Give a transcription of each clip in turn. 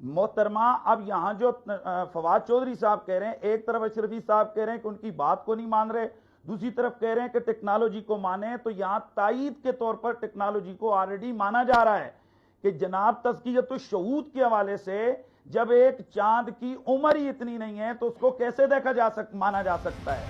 محترمہ اب یہاں جو فواد چودھری صاحب کہہ رہے ہیں، ایک طرف اشرفی صاحب کہہ رہے ہیں کہ ان کی بات کو نہیں مان رہے، دوسری طرف کہہ رہے ہیں کہ ٹیکنالوجی کو مانیں، تو یہاں تائید کے طور پر ٹیکنالوجی کو آلریڈی مانا جا رہا ہے کہ جناب تزکیۃ الشہود کے حوالے سے جب ایک چاند کی عمر ہی اتنی نہیں ہے تو اس کو کیسے مانا جا سکتا ہے؟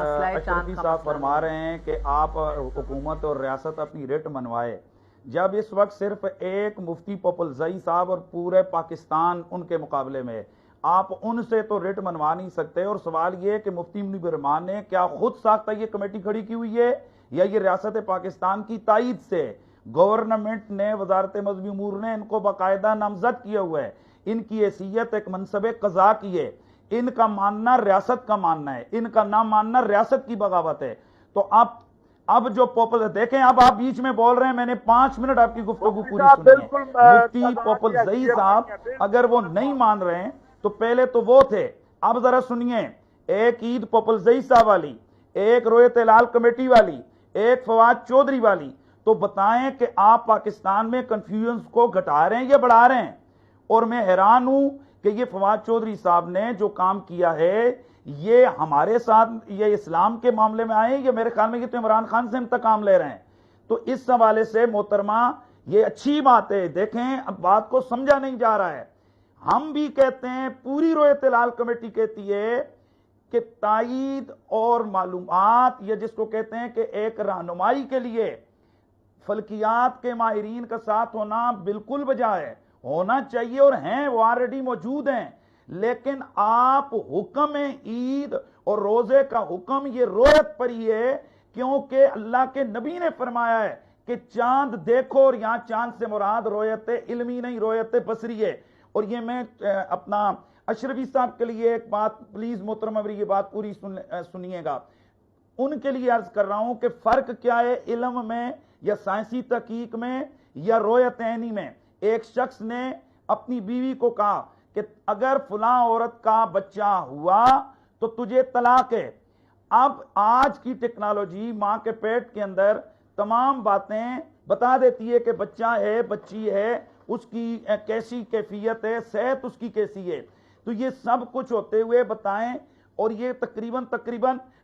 اشرفی صاحب فرما رہے ہیں کہ آپ حکومت اور ریاست اپنی رٹ منوائے، جب اس وقت صرف ایک مفتی پوپلزئی صاحب اور پورے پاکستان ان کے مقابلے میں، آپ ان سے تو رٹ منوا نہیں سکتے۔ اور سوال یہ کہ مفتی منیب الرحمان نے کیا خود ساختہ یہ کمیٹی کھڑی کی ہوئی ہے یا یہ ریاست پاکستان کی تائید سے؟ گورنمنٹ نے، وزارت مذہبی امور نے ان کو باقاعدہ نامزد کیا ہوا ہے، ان کی حیثیت ایک منصب قضا کی ہے، ان کا ماننا ریاست کا ماننا ہے، ان کا نہ ماننا ریاست کی بغاوت ہے۔ تو اب جو دیکھیں، اب آپ بیچ میں بول رہے ہیں، میں نے 5 منٹ آپ کی گفتگو پوری سنی ہے۔ مفتی پوپلزئی صاحب اگر وہ نہیں مان رہے ہیں تو پہلے تو وہ تھے، اب ذرا سنیے، ایک عید پوپلزئی صاحب والی، ایک رویت ہلال کمیٹی والی، ایک فواد چودھری والی، تو بتائیں کہ آپ پاکستان میں کنفیوژن کو گھٹا رہے ہیں یا بڑھا رہے ہیں؟ اور میں حیران ہوں کہ یہ فواد چودھری صاحب نے جو کام کیا ہے، یہ ہمارے ساتھ، یہ اسلام کے معاملے میں آئے، یا میرے خیال میں یہ تو عمران خان سے انتقام لے رہے ہیں۔ تو اس حوالے سے محترمہ یہ اچھی بات ہے، دیکھیں اب بات کو سمجھا نہیں جا رہا ہے۔ ہم بھی کہتے ہیں، پوری رویت ہلال کمیٹی کہتی ہے کہ تائید اور معلومات، یا جس کو کہتے ہیں کہ ایک رہنمائی کے لیے فلکیات کے ماہرین کا ساتھ ہونا بالکل بجا ہے، ہونا چاہیے، اور ہیں، وہ آلریڈی موجود ہیں۔ لیکن آپ حکم عید اور روزے کا حکم یہ رویت پر ہی ہے، کیونکہ اللہ کے نبی نے فرمایا ہے کہ چاند دیکھو، اور یہاں چاند سے مراد رویت علمی نہیں، رویت بصری ہے۔ اور یہ میں اپنا اشرفی صاحب کے لیے ایک بات پلیز محترمہ میری یہ بات پوری سنیے گا، ان کے لیے عرض کر رہا ہوں کہ فرق کیا ہے علم میں یا سائنسی تحقیق میں یا رویت عینی میں۔ ایک شخص نے اپنی بیوی کو کہا کہ اگر فلاں عورت کا بچہ ہوا تو تجھے طلاق ہے۔ اب آج کی ٹیکنالوجی ماں کے پیٹ کے اندر تمام باتیں بتا دیتی ہے کہ بچہ ہے، بچی ہے، اس کی کیسی کیفیت ہے، صحت اس کی کیسی ہے۔ تو یہ سب کچھ ہوتے ہوئے بتائیں، اور یہ تقریباً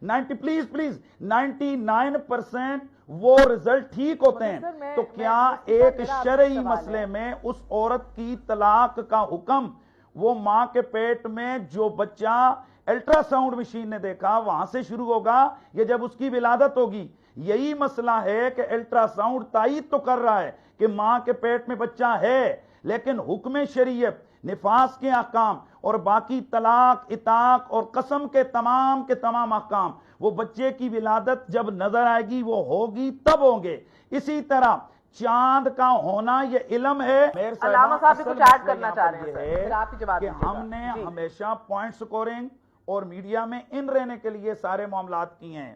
99% وہ رزلٹ ٹھیک ہوتے ہیں۔ تو کیا ایک شرعی مسئلے میں اس عورت کی طلاق کا حکم وہ ماں کے پیٹ میں جو بچہ الٹرا ساؤنڈ مشین نے دیکھا وہاں سے شروع ہوگا یا جب اس کی ولادت ہوگی؟ یہی مسئلہ ہے کہ الٹرا ساؤنڈ تائید تو کر رہا ہے کہ ماں کے پیٹ میں بچہ ہے، لیکن حکم شریعت، نفاس کے احکام اور باقی طلاق، اطاق اور قسم کے تمام احکام وہ بچے کی ولادت جب نظر آئے گی، وہ ہوگی تب ہوں گے۔ اسی طرح چاند کا ہونا یہ علم ہے۔ علامہ صاحب بھی کچھ ایڈ کرنا چاہ رہے ہیں پھر آپ ہی جواب کہ ہم نے ہمیشہ پوائنٹ سکورنگ اور میڈیا میں ان رہنے کے لیے سارے معاملات کیے ہیں۔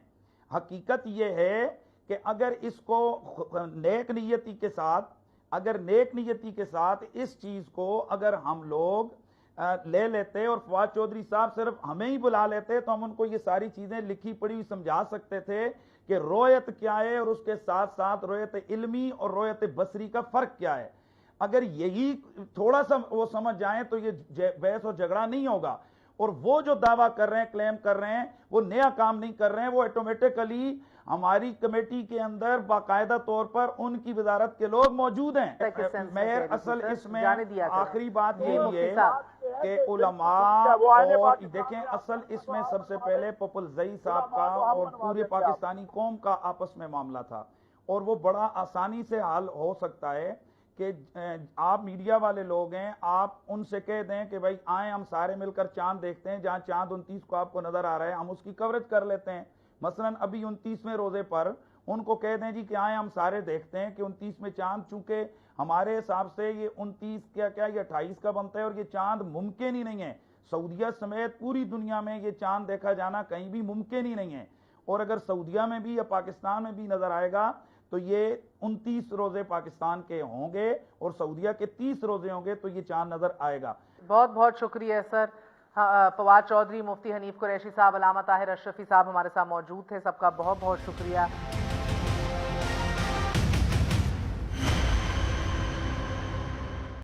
حقیقت یہ ہے کہ اگر اس کو نیک نیتی کے ساتھ اس چیز کو اگر ہم لوگ لے لیتے اور فواد چودھری صاحب صرف ہمیں ہی بلا لیتے تو ہم ان کو یہ ساری چیزیں لکھی پڑھی ہوئی سمجھا سکتے تھے کہ رویت کیا ہے اور اس کے ساتھ ساتھ رویت علمی اور رویت بصری کا فرق کیا ہے۔ اگر یہی تھوڑا سا وہ سمجھ جائیں تو یہ بحث اور جھگڑا نہیں ہوگا۔ اور وہ جو دعویٰ کر رہے ہیں، کلیم کر رہے ہیں، وہ نیا کام نہیں کر رہے ہیں، وہ آٹومیٹکلی ہماری کمیٹی کے اندر باقاعدہ طور پر ان کی وزارت کے لوگ موجود ہیں۔ میں اصل اس میں آخری بات یہ ہے کہ علماء، اور دیکھیں اصل اس میں سب سے پہلے پوپلزئی صاحب کا اور پورے پاکستانی قوم کا آپس میں معاملہ تھا، اور وہ بڑا آسانی سے حل ہو سکتا ہے کہ آپ میڈیا والے لوگ ہیں، آپ ان سے کہہ دیں کہ بھائی آئیں ہم سارے مل کر چاند دیکھتے ہیں، جہاں چاند 29 کو آپ کو نظر آ رہا ہے ہم اس کی کوریج کر لیتے ہیں۔ مثلا ابھی 29ویں روزے پر ان کو کہہ دیں جی کہ آئیں ہم سارے دیکھتے ہیں کہ 29 میں چاند، چونکہ ہمارے حساب سے یہ 29 کیا یہ 28 کا بنتا ہے، اور یہ چاند ممکن ہی نہیں ہے، سعودیہ سمیت پوری دنیا میں یہ چاند دیکھا جانا کہیں بھی ممکن ہی نہیں ہے۔ اور اگر سعودیہ میں بھی یا پاکستان میں بھی نظر آئے گا تو یہ 29 روزے پاکستان کے ہوں گے اور سعودیہ کے 30 روزے ہوں گے، تو یہ چاند نظر آئے گا۔ بہت بہت شکریہ سر۔ فواد چودھری، مفتی حنیف قریشی صاحب، علامہ طاہر اشرفی صاحب ہمارے ساتھ موجود تھے، سب کا بہت بہت شکریہ۔